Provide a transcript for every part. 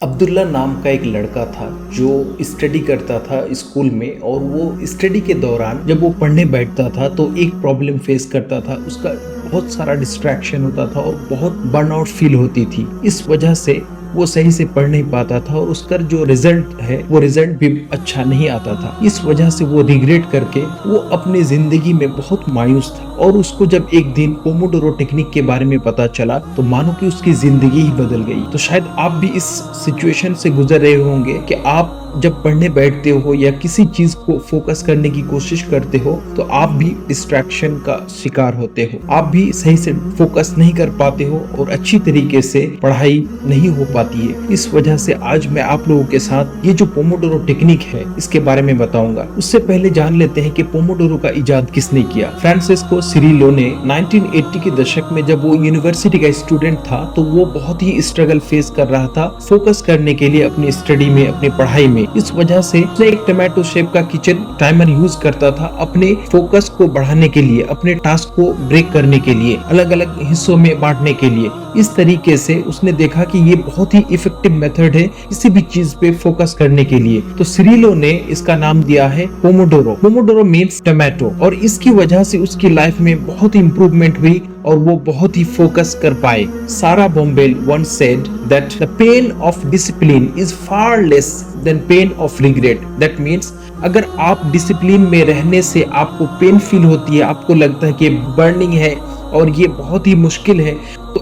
अब्दुल्ला नाम का एक लड़का था जो स्टडी करता था स्कूल में। और वो स्टडी के दौरान जब वो पढ़ने बैठता था तो एक प्रॉब्लम फेस करता था। उसका बहुत सारा डिस्ट्रैक्शन होता था और बहुत बर्नआउट फील होती थी। इस वजह से वो सही से पढ़ नहीं पाता था और उसका जो रिजल्ट है वो रिजल्ट भी अच्छा नहीं आता था। इस वजह से वो रिग्रेट करके वो अपनी जिंदगी में बहुत मायूस था। और उसको जब एक दिन पोमोडोरो टेक्निक के बारे में पता चला तो मानो कि उसकी जिंदगी ही बदल गई। तो शायद आप भी इस सिचुएशन से गुजर रहे होंगे कि आप जब पढ़ने बैठते हो या किसी चीज को फोकस करने की कोशिश करते हो तो आप भी डिस्ट्रैक्शन का शिकार होते हो। आप भी सही से फोकस नहीं कर पाते हो और अच्छी तरीके से पढ़ाई नहीं हो पाती है। इस वजह से आज मैं आप लोगों के साथ ये जो पोमोडोरो टेक्निक है इसके बारे में बताऊंगा। उससे पहले जान लेते हैं कि पोमोडोरो का इजाद किसने किया। फ्रांसिस्को सिरिलो ने 1980 के दशक में जब वो यूनिवर्सिटी का स्टूडेंट था तो वो बहुत ही स्ट्रगल फेस कर रहा था फोकस करने के लिए अपनी स्टडी में, अपनी पढ़ाई में। इस वजह से उसने एक टोमेटो शेप का किचन टाइमर यूज करता था अपने फोकस को बढ़ाने के लिए, अपने टास्क को ब्रेक करने के लिए, अलग अलग हिस्सों में बांटने के लिए। इस तरीके से उसने देखा कि ये बहुत ही इफेक्टिव मेथड है किसी भी चीज पे फोकस करने के लिए। तो सिरिलो ने इसका नाम दिया है पोमोडोरो। Pomodoro means tomato. और इसकी वजह से उसकी लाइफ में बहुत ही इंप्रूवमेंट हुई और वो बहुत ही फोकस कर पाए। सारा बॉम्बेल once said that the pain of discipline is far less than pain of regret. That means अगर आप डिसिप्लिन में रहने से आपको पेन फील होती है, आपको लगता है कि बर्निंग है और ये बहुत ही मुश्किल है, तो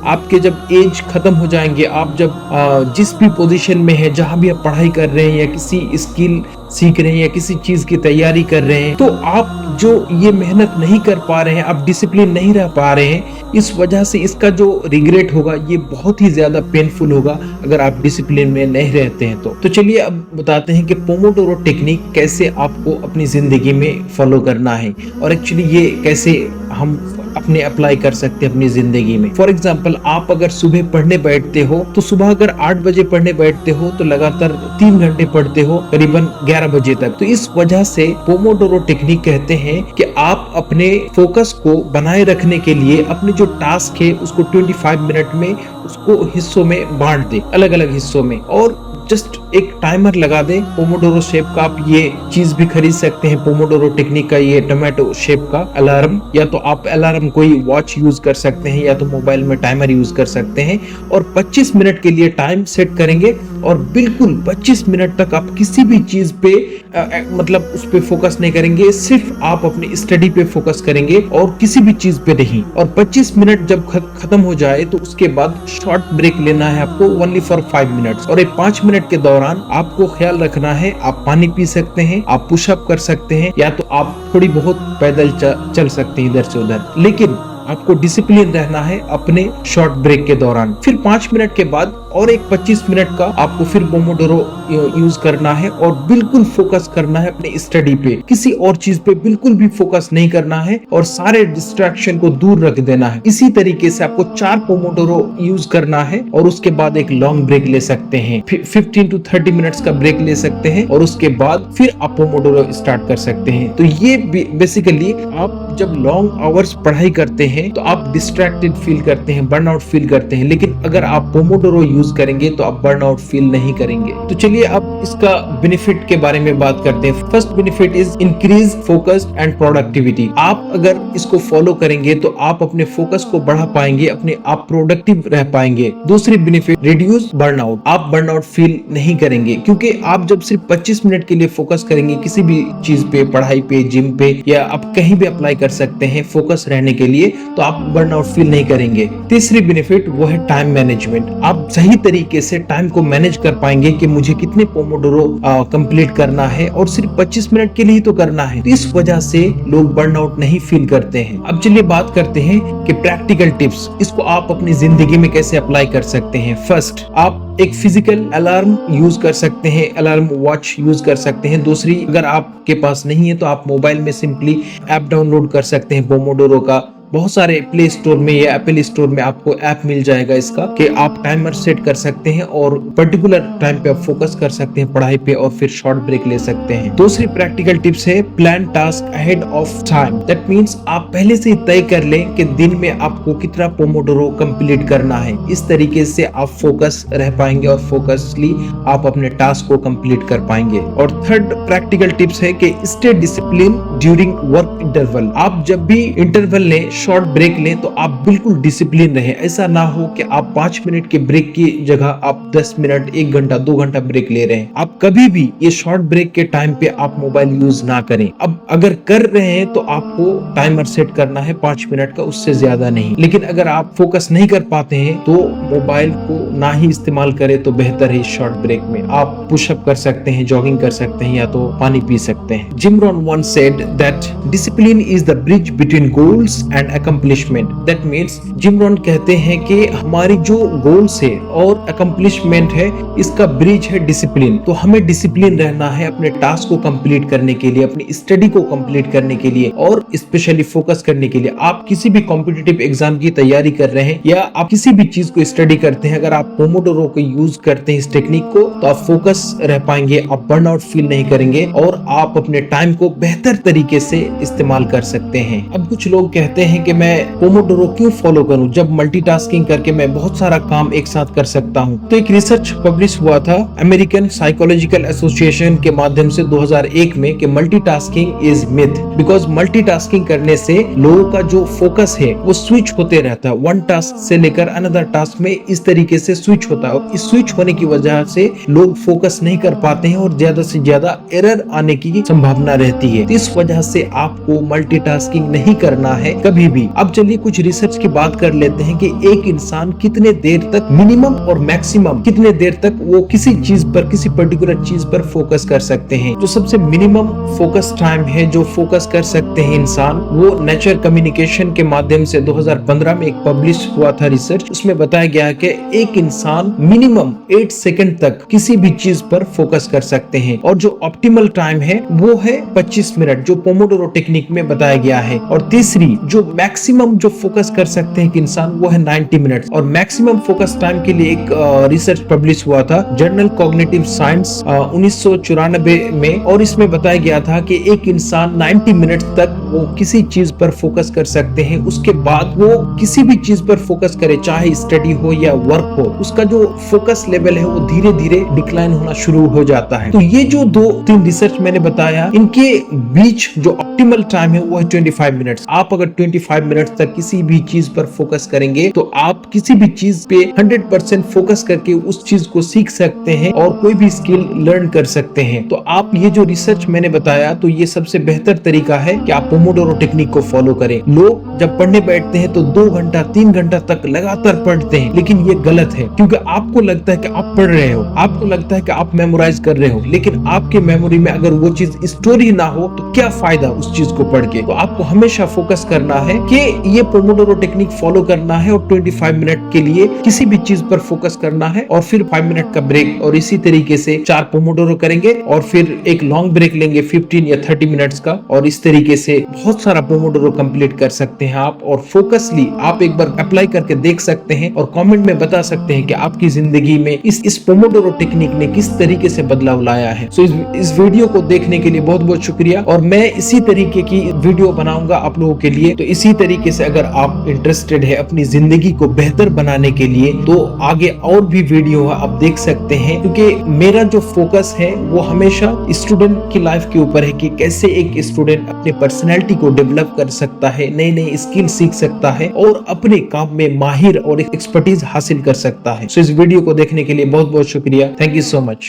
आपके जब एज खत्म हो जाएंगे, आप जब जिस भी पोजीशन में है, जहां भी आप पढ़ाई कर रहे हैं या किसी स्किल सीख रहे हैं या किसी चीज की तैयारी कर रहे हैं, तो आप जो ये मेहनत नहीं कर पा रहे हैं, आप डिसिप्लिन नहीं रह पा रहे हैं, इस वजह से इसका जो रिग्रेट होगा ये बहुत ही ज्यादा पेनफुल होगा अगर आप डिसिप्लिन में नहीं रहते हैं। तो चलिए अब बताते हैं कि पोमोडोरो टेक्निक कैसे आपको अपनी जिंदगी में फॉलो करना है और एक्चुअली ये कैसे हम अपने अप्लाई कर सकते हैं अपनी जिंदगी में। फॉर एग्जाम्पल, आप अगर सुबह पढ़ने बैठते हो तो सुबह अगर 8 बजे पढ़ने बैठते हो तो लगातार 3 घंटे पढ़ते हो करीबन 11 बजे तक। तो इस वजह से पोमोडोरो टेक्निक कहते हैं कि आप अपने फोकस को बनाए रखने के लिए अपने जो टास्क है उसको 25 मिनट में उसको हिस्सों में बांट दे, अलग अलग हिस्सों में, और जस्ट एक टाइमर लगा दे पोमोडोरो शेप का। आप ये चीज भी खरीद सकते हैं पोमोडोरो टेक्निक का, ये टोमेटो शेप का अलार्म, या तो आप अलार्म कोई वॉच यूज कर सकते हैं या तो मोबाइल में टाइमर यूज कर सकते हैं। और 25 मिनट के लिए टाइम सेट करेंगे और बिल्कुल 25 मिनट तक आप किसी भी चीज पे मतलब उस पे फोकस नहीं करेंगे, सिर्फ आप अपनी स्टडी पे फोकस करेंगे और किसी भी चीज पे नहीं। और 25 मिनट जब खत्म हो जाए तो उसके बाद शॉर्ट ब्रेक लेना है आपको, ओनली फॉर 5 मिनट्स। और एक 5 मिनट के दौरान आपको ख्याल रखना है, आप पानी पी सकते हैं, आप पुशअप कर सकते हैं, या तो आप थोड़ी बहुत पैदल चल सकते हैं इधर से उधर, लेकिन आपको डिसिप्लिन रहना है अपने शॉर्ट ब्रेक के दौरान। फिर 5 मिनट के बाद और एक 25 मिनट का आपको फिर पोमोडोरो यूज करना है और बिल्कुल फोकस करना है अपने स्टडी पे, किसी और चीज पे बिल्कुल भी फोकस नहीं करना है और सारे डिस्ट्रैक्शन को दूर रख देना है। इसी तरीके से आपको 4 पोमोडोरो यूज करना है और उसके बाद एक लॉन्ग ब्रेक ले सकते हैं, 15 to 30 मिनट्स का ब्रेक ले सकते हैं और उसके बाद फिर आप पोमोडोरो स्टार्ट कर सकते हैं। तो ये बेसिकली आप जब लॉन्ग आवर्स पढ़ाई करते हैं तो आप डिस्ट्रैक्टेड फील करते हैं, बर्नआउट फील करते हैं, लेकिन अगर आप पोमोडोरो यूज करेंगे तो आप बर्नआउट फील नहीं करेंगे। तो चलिए अब इसका बेनिफिट के बारे में बात करते हैं। First benefit is increase focus and productivity. आप अगर इसको फॉलो करेंगे तो आप अपने फोकस को बढ़ा पाएंगे, अपने आप प्रोडक्टिव रह पाएंगे। दूसरी बेनिफिट, रिड्यूस बर्नआउट। आप बर्नआउट फील नहीं करेंगे क्योंकि आप जब सिर्फ 25 मिनट के लिए फोकस करेंगे किसी भी चीज पे, पढ़ाई पे, जिम पे, या आप कहीं भी अप्लाई कर सकते हैं फोकस रहने के लिए, तो आप बर्नआउट फील नहीं करेंगे। तीसरी बेनिफिट वो है टाइम मैनेजमेंट। आप सही तरीके से टाइम को मैनेज कर पाएंगे कि मुझे कितने पोमोडोरो कंप्लीट करना है और सिर्फ 25 मिनट के लिए ही तो करना है। तो इस वजह से लोग बर्नआउट नहीं फील करते हैं। अब चलिए बात करते हैं कि प्रैक्टिकल टिप्स, इसको आप अपनी जिंदगी में कैसे अप्लाई कर सकते हैं। फर्स्ट, आप एक फिजिकल अलार्म यूज कर सकते हैं, अलार्म वॉच यूज कर सकते हैं। दूसरी, अगर आपके पास नहीं है तो आप मोबाइल में सिंपली ऐप डाउनलोड कर सकते हैं पोमोडोरो का, बहुत सारे प्ले स्टोर में या एप्पल स्टोर में आपको ऐप मिल जाएगा इसका कि आप टाइमर सेट कर सकते हैं और पर्टिकुलर टाइम पे आप फोकस कर सकते हैं पढ़ाई पे और फिर शॉर्ट ब्रेक ले सकते हैं। दूसरी प्रैक्टिकल टिप्स है plan task ahead of time. That means आप पहले से ही तय कर लें कि दिन में आपको कितना पोमोडोरो कंप्लीट करना है। इस तरीके से आप फोकस रह पाएंगे और फोकसली आप अपने टास्क को कंप्लीट कर पाएंगे। और थर्ड प्रैक्टिकल टिप्स है कि stay discipline during work interval. आप जब भी इंटरवल लें, शॉर्ट ब्रेक लें, तो आप बिल्कुल डिसिप्लिन रहें। ऐसा ना हो कि आप 5 मिनट के ब्रेक की जगह आप 10 मिनट, 1 घंटा, 2 घंटा ब्रेक ले रहे हैं। आप कभी भी ये शॉर्ट ब्रेक के टाइम पे आप मोबाइल यूज ना करें। अब अगर कर रहे हैं तो आपको टाइमर सेट करना है 5 मिनट का, उससे ज्यादा नहीं। लेकिन अगर आप फोकस नहीं कर पाते हैं तो मोबाइल को ना ही इस्तेमाल करें तो बेहतर है। शॉर्ट ब्रेक में आप पुशअप कर सकते हैं, जॉगिंग कर सकते हैं या तो पानी पी सकते हैं। Jim Rohn once said that discipline is the bridge between goals and accomplishment. That means Jim Rohn कहते हैं कि हमारी जो गोल्स है और अकम्प्लिशमेंट है, इसका ब्रिज है डिसिप्लिन। तो हमें डिसिप्लिन रहना है अपने टास्क को कंप्लीट करने के लिए, अपनी स्टडी को कंप्लीट करने के लिए और स्पेशली फोकस करने के लिए। आप किसी भी कॉम्पिटिटिव एग्जाम की तैयारी कर रहे हैं या आप किसी भी चीज को स्टडी करते हैं, अगर आप पोमोडोरो को यूज करते हैं इस टेक्निक को, तो आप फोकस रह पाएंगे, आप बर्नआउट फील नहीं करेंगे और आप अपने टाइम को बेहतर तरीके से इस्तेमाल कर सकते हैं। अब कुछ लोग कहते हैं कि मैं पोमोडोरो क्यों फॉलो करूं जब मल्टीटास्किंग करके मैं बहुत सारा काम एक साथ कर सकता हूं। तो एक रिसर्च पब्लिश हुआ था अमेरिकन साइकोलॉजिकल एसोसिएशन के माध्यम से 2001 में कि multitasking is myth, because multitasking करने से लोगों का जो फोकस है वो स्विच होते रहता है। वन टास्क से लेकर अनदर टास्क में इस तरीके से स्विच होता है और इस स्विच होने की वजह से लोग फोकस नहीं कर पाते हैं और ज्यादा से ज्यादा एरर आने की संभावना रहती है। इस वजह से आपको मल्टीटास्किंग नहीं करना है कभी भी। अब चलिए कुछ रिसर्च की बात कर लेते हैं कि एक इंसान कितने देर तक मिनिमम और मैक्सिमम कितने देर तक वो किसी चीज पर, किसी पर्टिकुलर चीज पर फोकस कर सकते हैं। जो सबसे मिनिमम फोकस टाइम है जो फोकस कर सकते हैं इंसान, वो नेचर कम्युनिकेशन के माध्यम से 2015 में एक पब्लिश हुआ था रिसर्च। उसमें बताया गया कि एक इंसान मिनिमम 8 सेकंड तक किसी भी चीज पर फोकस कर सकते हैं और जो ऑप्टिमल टाइम है वो है 25 मिनट, जो पोमोडोरो टेक्निक में बताया गया है। और तीसरी जो मैक्सिमम जो फोकस कर सकते हैं कि इंसान, वो है 90 मिनट। और मैक्सिमम फोकस टाइम के लिए एक रिसर्च पब्लिश हुआ था जर्नल कॉग्निटिव साइंस 1994 में, और इसमें बताया गया था कि एक इंसान 90 मिनट तक वो किसी चीज पर फोकस कर सकते हैं। उसके बाद वो किसी भी चीज पर फोकस करे, चाहे स्टडी हो या वर्क हो, उसका जो फोकस लेवल है वो धीरे धीरे डिक्लाइन होना शुरू हो जाता है। तो ये जो 2-3 रिसर्च मैंने बताया, इनके बीच जो ऑप्टिमल टाइम है वो है 25 मिनट्स। आप अगर 25 मिनट्स तक किसी भी चीज पर फोकस करेंगे तो आप किसी भी चीज पे 100% फोकस करके उस चीज को सीख सकते हैं और कोई भी स्किल लर्न कर सकते हैं। तो आप ये जो रिसर्च मैंने बताया, तो ये सबसे बेहतर तरीका है कि आप पोमोडोरो टेक्निक को फॉलो करें। लोग जब पढ़ने बैठते हैं तो 2 घंटा 3 घंटा तक लगातार पढ़ते हैं, लेकिन ये गलत है क्योंकि आपको लगता है कि आप पढ़ रहे हो, आपको लगता है कि आप मेमोराइज कर रहे हो, लेकिन आपके मेमोरी में अगर वो चीज स्टोर ही ना हो तो क्या फायदा उस चीज को पढ़ के। तो आपको हमेशा फोकस करना है कि ये पोमोडोरो टेक्निक फॉलो करना है और 25 मिनट के लिए किसी भी चीज पर फोकस करना है और फिर 5 मिनट का ब्रेक, और इसी तरीके से 4 पोमोडोरो करेंगे और फिर एक लॉन्ग ब्रेक लेंगे 15 या 30 मिनट्स का, और इस तरीके से बहुत सारा पोमोडोरो कंप्लीट कर सकते हैं आप। और फोकसली आप एक बार अप्लाई करके देख सकते हैं और कमेंट में बता सकते हैं कि आपकी जिंदगी में इस पोमोडोरो टेक्निक ने किस तरीके से बदलाव लाया है। सो इस वीडियो को देखने के लिए बहुत बहुत शुक्रिया, और मैं इसी तरीके की वीडियो बनाऊंगा आप लोगों के लिए। तो इसी तरीके से अगर आप इंटरेस्टेड है अपनी जिंदगी को बेहतर बनाने के लिए, तो आगे और भी वीडियो आप देख सकते हैं, क्योंकि मेरा जो फोकस है वो हमेशा स्टूडेंट की लाइफ के ऊपर है कि कैसे एक स्टूडेंट अपने पर्सनैलिटी को डेवलप कर सकता है, नई नई स्किल सीख सकता है और अपने काम में माहिर और एक्सपर्टीज हासिल कर सकता है। सो इस वीडियो को देखने के लिए बहुत बहुत शुक्रिया। Thank you so much.